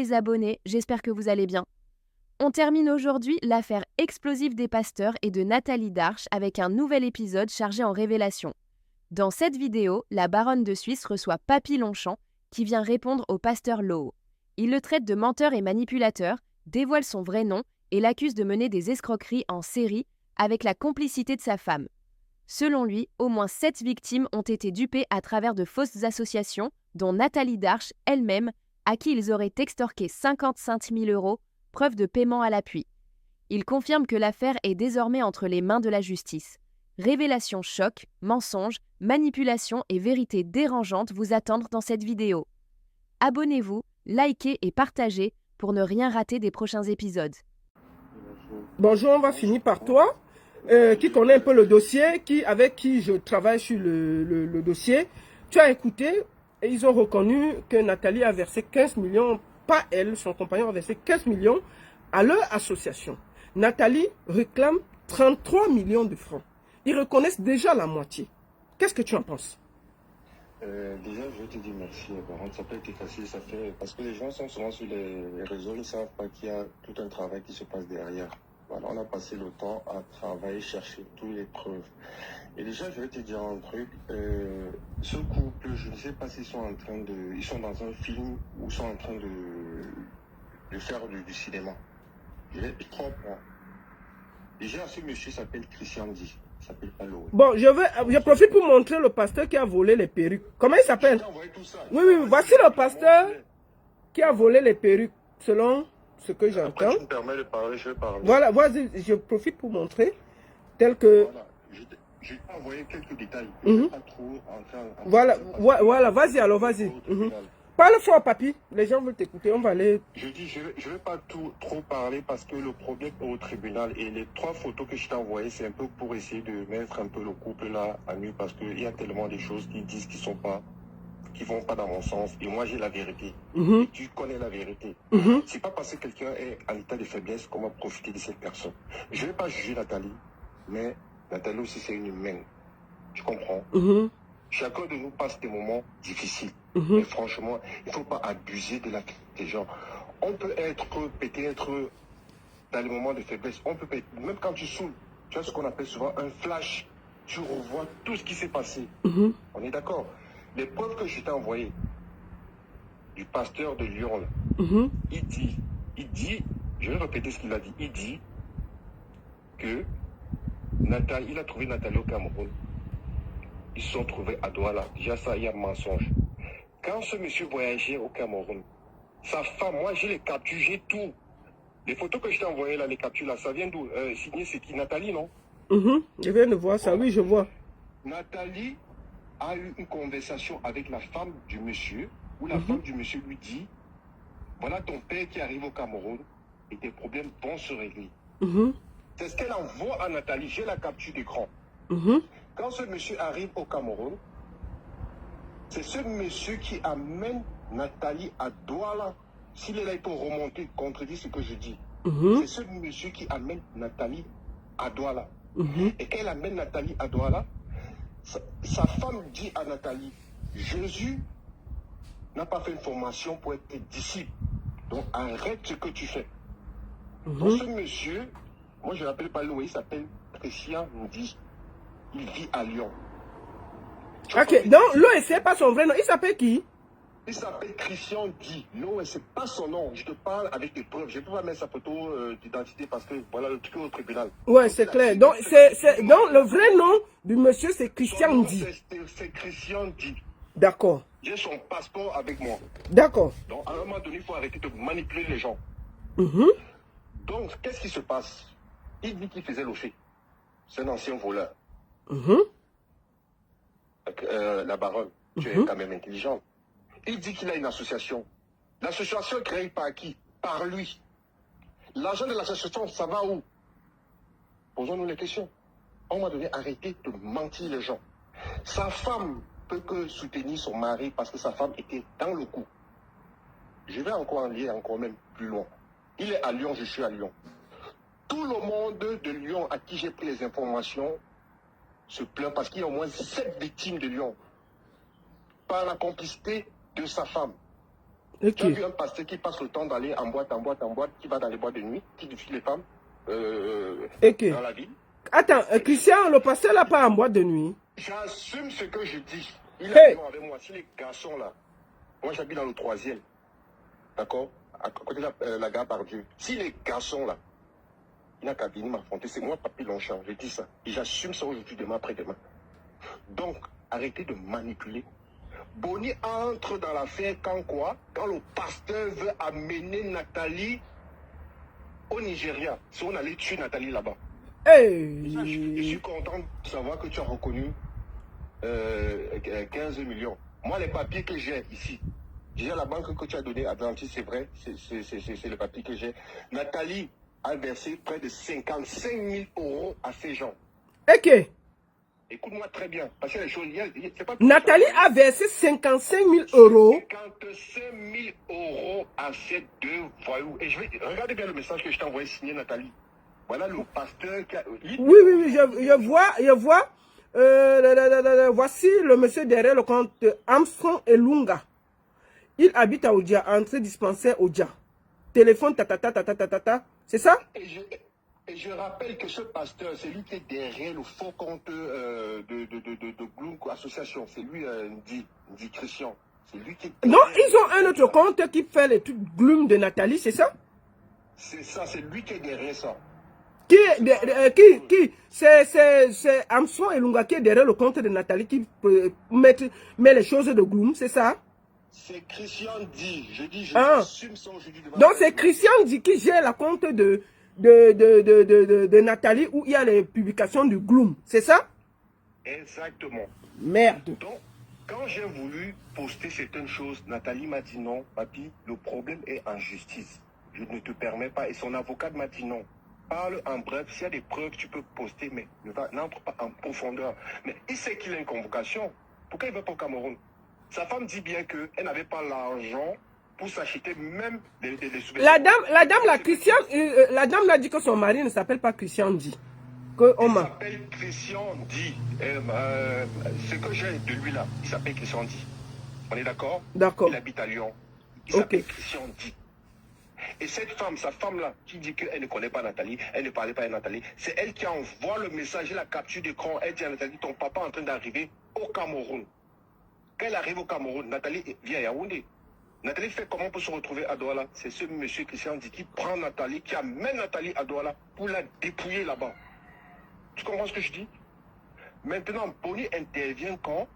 les abonnés, j'espère que vous allez bien. On termine aujourd'hui l'affaire explosive des pasteurs et de Nathalie Darche avec un nouvel épisode chargé en révélations. Dans cette vidéo, la baronne de Suisse reçoit Papy Longchamp qui vient répondre au pasteur Lowe. Il le traite de menteur et manipulateur, dévoile son vrai nom et l'accuse de mener des escroqueries en série avec la complicité de sa femme. Selon lui, au moins 7 victimes ont été dupées à travers de fausses associations, dont Nathalie Darche elle-même, à qui ils auraient extorqué 55 000 €, preuve de paiement à l'appui. Il confirme que l'affaire est désormais entre les mains de la justice. Révélations choc, mensonges, manipulations et vérités dérangeantes vous attendent dans cette vidéo. Abonnez-vous, likez et partagez pour ne rien rater des prochains épisodes. Bonjour, on va finir par toi, qui connaît un peu le dossier, avec qui je travaille sur le dossier. Tu as écouté et ils ont reconnu que Nathalie a versé 15 millions, pas elle, son compagnon a versé 15 millions à leur association. Nathalie réclame 33 millions de francs. Ils reconnaissent déjà la moitié. Qu'est-ce que tu en penses? Déjà, je veux te dire merci. Par contre, ça peut être facile, ça fait... Parce que les gens sont souvent sur les réseaux, ils ne savent pas qu'il y a tout un travail qui se passe derrière. Voilà, on a passé le temps à travailler, chercher toutes les preuves. Et déjà, je vais te dire un truc. Ce couple, je ne sais pas s'ils sont en train de... Ils sont dans un film ou sont en train de faire du cinéma. Je trompe, hein. Déjà, ce monsieur s'appelle Christian Di. Il s'appelle pas Lowe. Bon, je profite pour montrer le pasteur qui a volé les perruques. Comment il s'appelle? Oui, voici le pasteur qui a volé les perruques, selon ce que j'entends. Tu me permets de parler, je vais parler. Voilà, vas-y, je profite pour montrer, tel que... Voilà, je t'ai envoyé quelques détails. Pas trop Voilà, vas-y alors, vas-y. Parle fort, papy, les gens veulent t'écouter, on va aller... Je dis, je vais pas trop parler parce que le problème est au tribunal et les 3 photos que je t'ai envoyées, c'est un peu pour essayer de mettre un peu le couple là à nu parce qu'il y a tellement de choses qui disent qui vont pas dans mon sens et moi j'ai la vérité. Et tu connais la vérité. C'est pas parce que quelqu'un est en état de faiblesse qu'on va profiter de cette personne. Je vais pas juger Nathalie, mais Nathalie aussi c'est une humaine. Tu comprends? Chacun de nous passe des moments difficiles. Mais franchement, il ne faut pas abuser de la des gens. On peut être peut-être dans les moments de faiblesse. On peut même quand tu saoules, tu as ce qu'on appelle souvent un flash. Tu revois tout ce qui s'est passé. On est d'accord? Les preuves que je t'ai envoyées du pasteur de Lyon, il dit, je vais répéter ce qu'il a dit. Il dit que Nathalie, il a trouvé Nathalie au Cameroun. Ils se sont trouvés à Douala. Déjà ça, il y a un mensonge. Quand ce monsieur voyageait au Cameroun, sa femme, moi j'ai les captures, j'ai tout. Les photos que je t'ai envoyées là, les captures là, ça vient d'où? Signé, c'est qui? Nathalie, non? Je viens de voir ça, oui, je vois. Nathalie a eu une conversation avec la femme du monsieur, où la femme du monsieur lui dit, voilà ton père qui arrive au Cameroun et tes problèmes vont se régler. C'est ce qu'elle envoie à Nathalie, j'ai la capture d'écran. Quand ce monsieur arrive au Cameroun, c'est ce monsieur qui amène Nathalie à Douala. S'il est là, il peut remonter, contredire ce que je dis. C'est ce monsieur qui amène Nathalie à Douala. Et quand elle amène Nathalie à Douala, sa femme dit à Nathalie, Jésus n'a pas fait une formation pour être disciple. Donc arrête ce que tu fais. Donc ce monsieur, moi je ne l'appelle pas Louis, il s'appelle Christian Ndi. Il vit à Lyon. Ok, donc Loé, c'est pas son vrai nom. Il s'appelle qui? Il s'appelle Christian Di. Loé, c'est pas son nom. Je te parle avec des preuves. Je ne peux pas mettre sa photo d'identité parce que voilà le truc au tribunal. Ouais, c'est clair. Donc, donc le vrai nom du monsieur, c'est Christian Ndi. C'est Christian Di. D'accord. J'ai son passeport avec moi. D'accord. Donc, à un moment donné, il faut arrêter de manipuler les gens. Donc, qu'est-ce qui se passe? Il dit qu'il faisait le fait. C'est un ancien voleur. La baronne, tu es quand même intelligente. Il dit qu'il a une association. L'association est créée par qui? Par lui. L'argent de l'association, ça va où? Posons-nous les questions. On m'a donné arrêter de mentir les gens. Sa femme peut que soutenir son mari parce que sa femme était dans le coup. Je vais encore en lire encore même plus loin. Il est à Lyon, je suis à Lyon. Tout le monde de Lyon à qui j'ai pris les informations se plaint parce qu'il y a au moins 7 victimes de Lyon par la complicité de sa femme. Ok. Tu as vu un pasteur qui passe le temps d'aller en boîte, qui va dans les boîtes de nuit, qui diffuse les femmes Ok. dans la ville. Attends, Christian, le pasteur là pas en boîte de nuit. J'assume ce que je dis. Il Hey. est avec moi. Si les garçons là, moi j'habite dans le 3e, d'accord, à côté de la gare Pardieu. Si les garçons là, il n'a qu'à venir m'affronter, c'est moi, Papi Longchamp, je dis ça. Et j'assume ça aujourd'hui, demain, après-demain. Donc, arrêtez de manipuler. Boni entre dans l'affaire quand quoi? Quand le pasteur veut amener Nathalie au Nigeria. Si on allait tuer Nathalie là-bas. Hey. Je suis content de savoir que tu as reconnu 15 millions. Moi, les papiers que j'ai ici, déjà la banque que tu as donnée à Atlantis, c'est vrai, c'est le papier que j'ai. Nathalie a versé près de 55 000 euros à ces gens. Ok. Écoute-moi très bien, parce que les choses, c'est pas... Nathalie a versé 55 000 euros. 55 000 euros à ces deux voyous. Et regardez bien le message que je t'ai envoyé signé, Nathalie. Voilà le pasteur qui a... Oui, je vois. Voici le monsieur derrière le compte Armstrong Elunga. Il habite à Odia, entrée dispensaire Odia. Téléphone, c'est ça? Et je rappelle que ce pasteur, c'est lui qui est derrière le faux compte de Gloom Association. C'est lui, dit Christian. C'est lui qui est... Non, ils ont un autre compte qui fait les trucs Gloom de Nathalie, c'est ça? C'est ça, c'est lui qui est derrière ça. C'est Armstrong Elunga qui est derrière le compte de Nathalie qui met les choses de Gloom, c'est ça? C'est Christian dit. Je dis, j'assume ça aujourd'hui. Donc c'est Christian dit qui gère la compte de Nathalie où il y a les publications du Gloom, c'est ça? Exactement. Merde. Donc, quand j'ai voulu poster certaines choses, Nathalie m'a dit non, papi, le problème est en justice. Je ne te permets pas. Et son avocat m'a dit non. Parle en bref, s'il y a des preuves, tu peux poster, mais n'entre pas en profondeur. Mais il sait qu'il a une convocation. Pourquoi il ne va pas au Cameroun? Sa femme dit bien qu'elle n'avait pas l'argent pour s'acheter même des souvenirs. La dame l'a dit que son mari ne s'appelle pas Christian Di. Il s'appelle Christian Di. Ce que j'ai de lui là, il s'appelle Christian Di. On est d'accord? D'accord. Il habite à Lyon. Il s'appelle Christian Di. Et cette femme, sa femme là, qui dit qu'elle ne connaît pas Nathalie, elle ne parlait pas à Nathalie, c'est elle qui envoie le message et la capture d'écran. Elle dit à Nathalie, ton papa est en train d'arriver au Cameroun. Quand elle arrive au Cameroun, Nathalie vient à Yaoundé. Nathalie fait comment pour se retrouver à Douala? C'est ce monsieur Christian dit qui prend Nathalie, qui amène Nathalie à Douala pour la dépouiller là-bas. Tu comprends ce que je dis? Maintenant, Boni intervient quand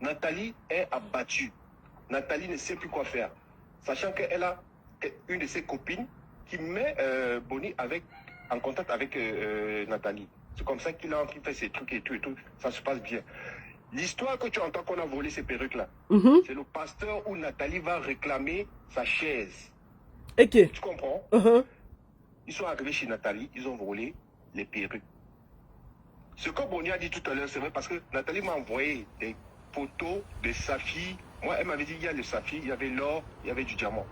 Nathalie est abattue. Nathalie ne sait plus quoi faire. Sachant qu'elle a une de ses copines qui met Boni en contact avec Nathalie. C'est comme ça qu'il fait ses trucs et tout. Ça se passe bien. L'histoire que tu entends qu'on a volé ces perruques-là, c'est le pasteur où Nathalie va réclamer sa chaise. Ok. Tu comprends? Ils sont arrivés chez Nathalie, ils ont volé les perruques. Ce que Boni a dit tout à l'heure, c'est vrai parce que Nathalie m'a envoyé des photos de sa fille. Moi, elle m'avait dit qu'il y a le saphir, il y avait l'or, il y avait du diamant.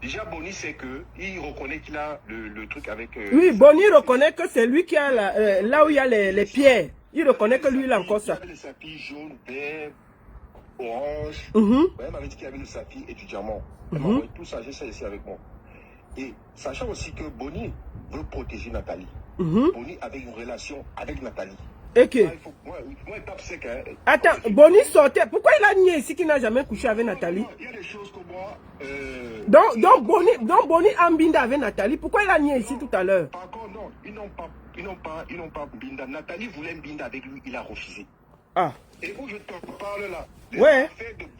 Déjà, Boni, c'est qu'il reconnaît qu'il a le truc avec... oui, Boni reconnaît que c'est lui qui a là où il y a les pierres. Il reconnaît que lui, il a encore ça. Il y avait le saphir jaune, vert, orange. Elle m'avait dit qu'il y avait le saphir et du diamant. Elle m'a envoyé tout ça, j'ai ça ici avec moi. Et sachant aussi que Boni veut protéger Nathalie. Boni avait une relation avec Nathalie. Ok. Moi, il tape sec. Hein. Attends, Boni sortait. Pourquoi il a nié ici qu'il n'a jamais couché avec Nathalie? Il y a des choses que moi... Donc Boni a Mbinda avec Nathalie. Pourquoi il a nié ici tout à l'heure? Par contre, non, ils n'ont pas Mbinda. Nathalie voulait Mbinda avec lui, il a refusé. Ah. Et où je te parle là... Ouais.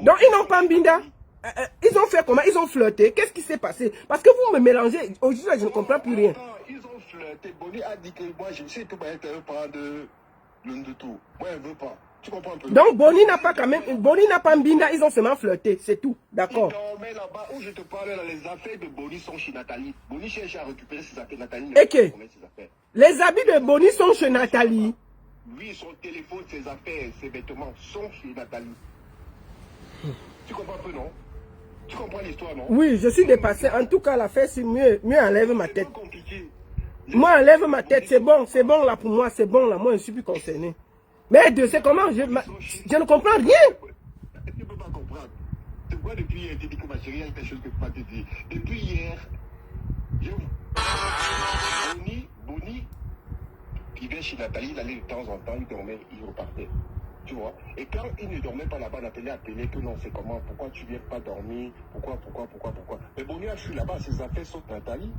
Donc ils n'ont pas Mbinda. Ils ont fait comment? Ils ont flirté. Qu'est-ce qui s'est passé? Parce que vous me mélangez. Aujourd'hui, je ne comprends plus rien. Ils ont flirté. Boni a dit que moi, je sais que elle veut prendre l'une de tout. Moi, elle ne veut pas. Tu comprends un peu? Donc Boni n'a pas quand même. Boni n'a pas Mbinda. Ils ont seulement flirté. C'est tout. D'accord. Mais là-bas où je te parle, là, les affaires de Boni sont chez Nathalie. Boni cherche à récupérer ses affaires. Nathalie. Ok. Les habits de Boni sont chez Nathalie. Oui, son téléphone, ses affaires, ses vêtements sont chez Nathalie. Tu comprends un peu, non? Tu comprends l'histoire, non? Oui, je suis dépassé. En tout cas, l'affaire, c'est mieux enlève ma tête. Moi, enlève ma tête. C'est bon là pour moi. C'est bon là. Moi, je ne suis plus concerné. Mais de c'est comment je ne comprends rien. Tu ne peux pas comprendre. Pourquoi depuis hier, tu dis que ma chérie, il y a quelque chose que je ne peux pas te dire. Depuis hier, Boni, il vient chez Nathalie, il allait de temps en temps, il dormait, il repartait. Tu vois. Et quand il ne dormait pas là-bas, Nathalie appelait que non, c'est comment, pourquoi tu viens pas dormir, pourquoi. Mais Boni a fui là-bas, ses affaires sont Nathalie.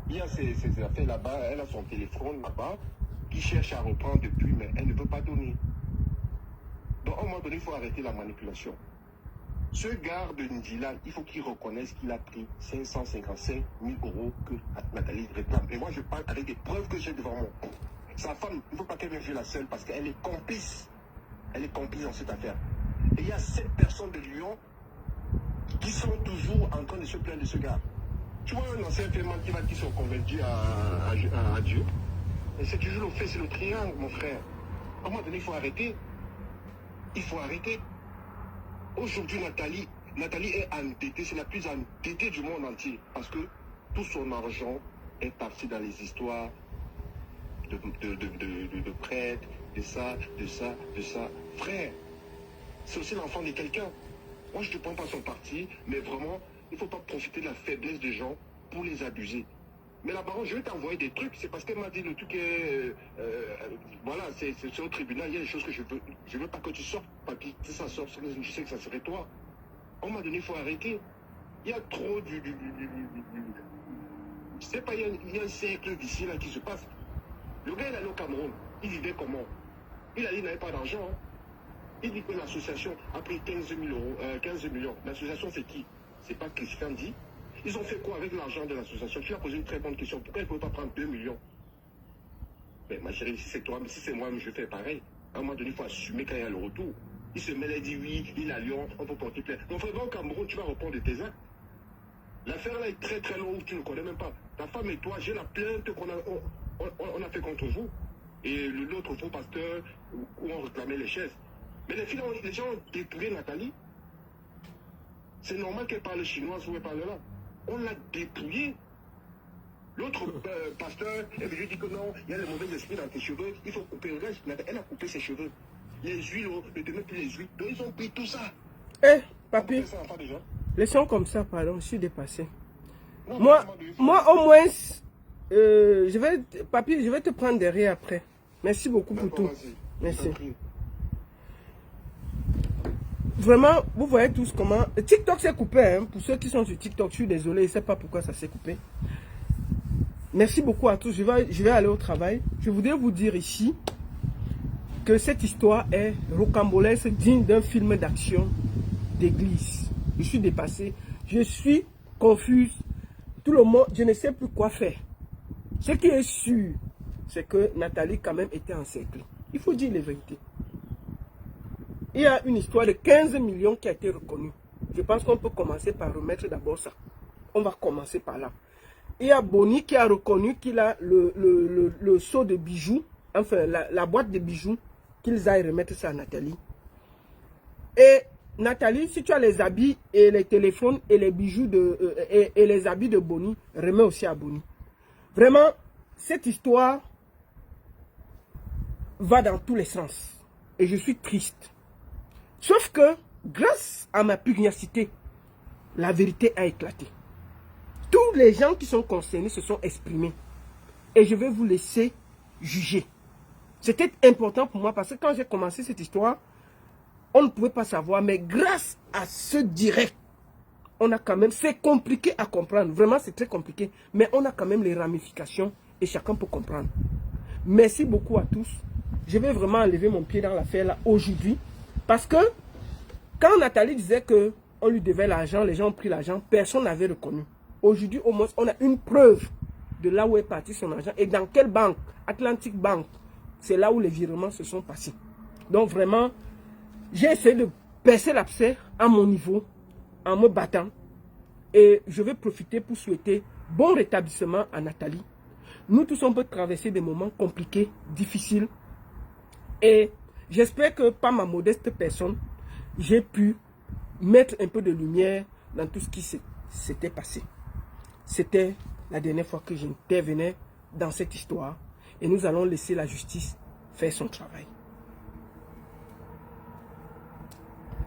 Il y a ses affaires là-bas, elle a son téléphone là-bas, qui cherche à reprendre depuis, mais elle ne veut pas donner. Donc, à un moment donné, il faut arrêter la manipulation. Ce gars de Ndila, il faut qu'il reconnaisse qu'il a pris 555 000 € que Nathalie réclame. Et moi, je parle avec des preuves que j'ai devant moi. Sa femme, il ne faut pas qu'elle me vienne la seule parce qu'elle est complice. Elle est complice dans cette affaire. Et il y a 7 personnes de Lyon qui sont toujours en train de se plaindre de ce gars. Tu vois un ancien paiement qui sont convertis à Dieu. Et c'est toujours le fait, c'est le triangle, mon frère. À un moment donné, il faut arrêter. Il faut arrêter. Aujourd'hui, Nathalie est endettée, c'est la plus endettée du monde entier. Parce que tout son argent est parti dans les histoires de prêtres, de ça. Frère, c'est aussi l'enfant de quelqu'un. Moi, je ne prends pas son parti, mais vraiment, il ne faut pas profiter de la faiblesse des gens pour les abuser. Mais la baronne, je vais t'envoyer des trucs, c'est parce qu'elle m'a dit le truc est... voilà, c'est au tribunal, il y a des choses que je veux pas que tu sortes, papi. Si ça sort, je sais que ça serait toi. À un moment donné, il faut arrêter. Il y a trop je sais pas, il y a un cercle d'ici là qui se passe. Le gars, il allait au Cameroun. Il vivait comment? Il n'avait pas d'argent. Hein. Il dit que l'association a pris 15 millions. L'association, c'est qui? C'est pas Christian dit. Ils ont fait quoi avec l'argent de l'association? Tu as posé une très bonne question. Pourquoi ils ne peuvent pas prendre 2 millions? Mais ma chérie, si c'est toi, mais si c'est moi, je fais pareil. À un moment donné, il faut assumer quand il y a le retour. Il se mêle et dit oui, il est à Lyon, on peut porter plainte. Mon frère, va au Cameroun, tu vas répondre de tes actes. L'affaire là est très très longue, tu ne connais même pas. Ta femme et toi, j'ai la plainte qu'on a fait contre vous. Et l'autre faux pasteur où on réclamait les chaises. Mais les gens ont dépouillé Nathalie. C'est normal qu'elle parle chinois ou elle parle là. On l'a dépouillée. L'autre pasteur, elle lui dit que non, il y a le mauvais esprit dans tes cheveux, il faut couper. Elle a coupé ses cheveux. Les huiles, ne te mets plus les huiles. Donc ils ont pris tout ça. Eh, papi, laissons comme ça, pardon, je suis dépassé. Non, moi au moins, papi, je vais te prendre derrière après. Merci beaucoup pour tout. Merci. Vraiment, vous voyez tous comment... TikTok s'est coupé, hein. Pour ceux qui sont sur TikTok, je suis désolé, je ne sais pas pourquoi ça s'est coupé. Merci beaucoup à tous, je vais aller au travail. Je voudrais vous dire ici que cette histoire est rocambolesque, digne d'un film d'action d'église. Je suis dépassé, je suis confuse. Tout le monde, je ne sais plus quoi faire. Ce qui est sûr, c'est que Nathalie quand même était encerclée. Il faut dire les vérités. Il y a une histoire de 15 millions qui a été reconnue. Je pense qu'on peut commencer par remettre d'abord ça. On va commencer par là. Il y a Boni qui a reconnu qu'il a le seau de bijoux, enfin la boîte de bijoux, qu'ils aillent remettre ça à Nathalie. Et Nathalie, si tu as les habits et les téléphones et les bijoux et les habits de Boni, remets aussi à Boni. Vraiment, cette histoire va dans tous les sens. Et je suis triste. Sauf que, grâce à ma pugnacité, la vérité a éclaté. Tous les gens qui sont concernés se sont exprimés. Et je vais vous laisser juger. C'était important pour moi parce que quand j'ai commencé cette histoire, on ne pouvait pas savoir. Mais grâce à ce direct, on a quand même... C'est compliqué à comprendre. Vraiment, c'est très compliqué. Mais on a quand même les ramifications et chacun peut comprendre. Merci beaucoup à tous. Je vais vraiment enlever mon pied dans l'affaire là aujourd'hui. Parce que quand Nathalie disait qu'on lui devait l'argent, les gens ont pris l'argent, personne n'avait reconnu. Aujourd'hui, au moins, on a une preuve de là où est parti son argent et dans quelle banque. Atlantic Bank. C'est là où les virements se sont passés. Donc vraiment, j'ai essayé de percer l'abcès à mon niveau, en me battant. Et je vais profiter pour souhaiter bon rétablissement à Nathalie. Nous tous, on peut traverser des moments compliqués, difficiles. Et j'espère que par ma modeste personne, j'ai pu mettre un peu de lumière dans tout ce qui s'était passé. C'était la dernière fois que j'intervenais dans cette histoire. Et nous allons laisser la justice faire son travail.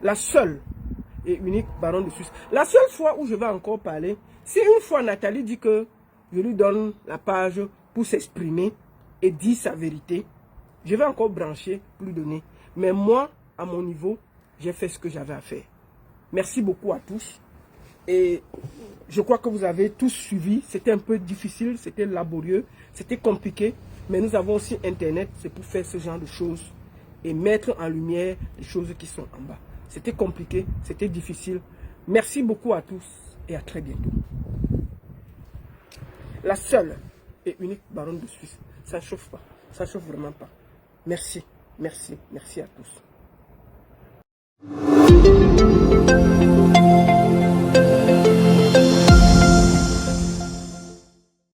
La seule et unique baronne de Suisse. La seule fois où je vais encore parler, si une fois Nathalie dit que je lui donne la page pour s'exprimer et dire sa vérité, je vais encore brancher pour lui donner. Mais moi, à mon niveau, j'ai fait ce que j'avais à faire. Merci beaucoup à tous. Et je crois que vous avez tous suivi. C'était un peu difficile, c'était laborieux, c'était compliqué. Mais nous avons aussi Internet, c'est pour faire ce genre de choses et mettre en lumière les choses qui sont en bas. C'était compliqué, c'était difficile. Merci beaucoup à tous et à très bientôt. La seule et unique baronne de Suisse. Ça ne chauffe pas, ça ne chauffe vraiment pas. Merci, merci, merci à tous.